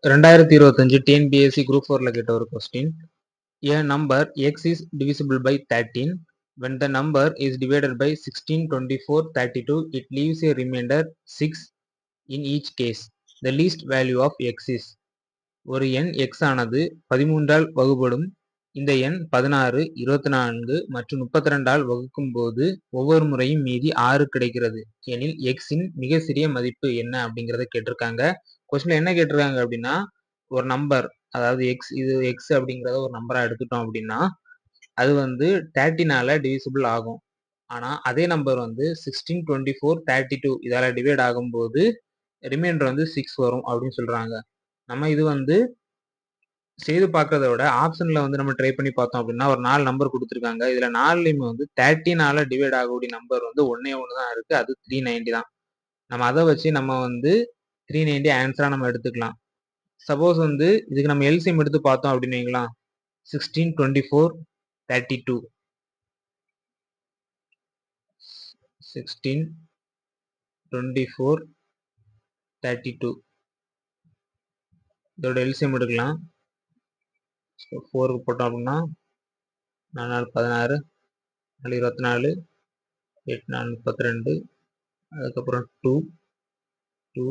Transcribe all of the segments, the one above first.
2025 TNPSC Group 4 கேட்ட ஒரு question. A number x is divisible by 13. When the number is divided by 16, 24, 32, it leaves a remainder 6 in each case. The least value of x is. ஒரு எண் x ஆனது 13ஆல் வகுபடும். இந்த எண் 16, 24 மற்றும் 32ஆல் வகுக்கும் போது ஒவ்வொரு முறையும் மீதி 6 கிடைக்கிறது எனில் x இன் மிக சிறிய மதிப்பு என்ன அப்படிங்கறத கேட்டிருக்காங்க. கொஸ்டின்ல என்ன கேட்டிருக்காங்க அப்படின்னா, ஒரு நம்பர், அதாவது இது எக்ஸ் அப்படிங்கிறத ஒரு நம்பரா எடுத்துட்டோம் அப்படின்னா அது 13ஆல டிவிசிபிள் ஆகும். ஆனா அதே நம்பர் 16, 24, 32 இதால டிவைட் ஆகும்போது ரிமைண்டர் 6 வரும் அப்படின்னு சொல்றாங்க. நம்ம இது செய்து பார்க்கறத விட ஆப்ஷன்ல நம்ம ட்ரை பண்ணி பார்த்தோம் அப்படின்னா ஒரு 4 நம்பர் கொடுத்துருக்காங்க. இதுல 4லையுமே 13ஆல டிவைட் ஆகக்கூடிய நம்பர் ஒன்னே ஒன்று தான் இருக்கு, அது 390 தான். நம்ம அதை வச்சு நம்ம 390 ஆன்சரா நம்ம எடுத்துக்கலாம். சப்போஸ் இதுக்கு நம்ம எல்சிஎம் எடுத்து பார்த்தோம் அப்படின்னு வைங்களா, 16, 24, 32, 16, 24, 32 இதோட எல்சிஎம் எடுக்கலாம். 4க்கு போட்டோம் அப்படின்னா 4 16, 4 24, 8 4 32, அதுக்கப்புறம் 2 2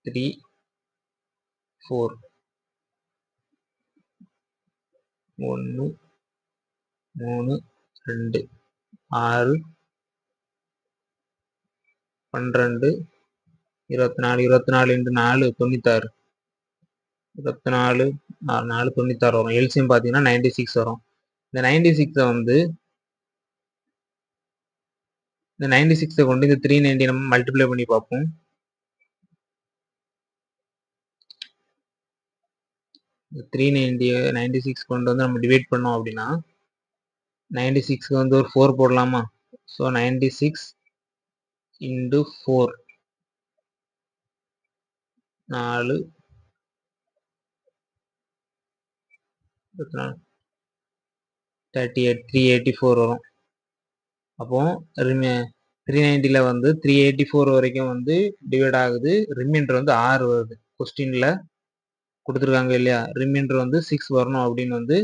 3 4 1 3 2 6 12 24 24 into 4 96, 24 4 96 வரும். எல்சிஎம் பார்த்தீங்கன்னா 96 வரும். இந்த 96 கொண்டு இந்த 390 நம்ம மல்டிப்ளை பண்ணி பார்ப்போம். இந்த 96 கொண்டு நம்ம டிவைட் பண்ணோம் அப்படின்னா 96க்கு ஒரு 4 போடலாமா? ஸோ 96 into 4 4 38 384 வரும். அப்போ 390ல 384 வரைக்கும் டிவைட் ஆகுது. ரிமைண்டர் 6 வருது. கொஸ்டின்ல கொடுத்துருக்காங்க இல்லையா, ரிமைண்டர் 6 வரணும் அப்படின்னு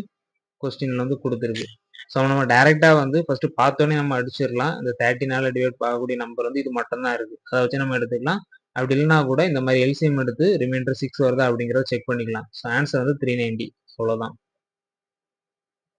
கொஸ்டின்ல கொடுத்துருக்கு. ஸோ நம்ம டைரக்டா ஃபர்ஸ்ட் பார்த்தோன்னே நம்ம அடிச்சிடலாம். இந்த 13ஆல டிவைட் ஆகக்கூடிய நம்பர் இது மட்டும் தான் இருக்கு, அதை வச்சு நம்ம எடுத்துக்கலாம். அப்படி இல்லைன்னா கூட இந்த மாதிரி எல்சிஎம் எடுத்து ரிமைண்டர் 6 வருதா அப்படிங்கிறத செக் பண்ணிக்கலாம். So answer 390. அவ்வளோதான்.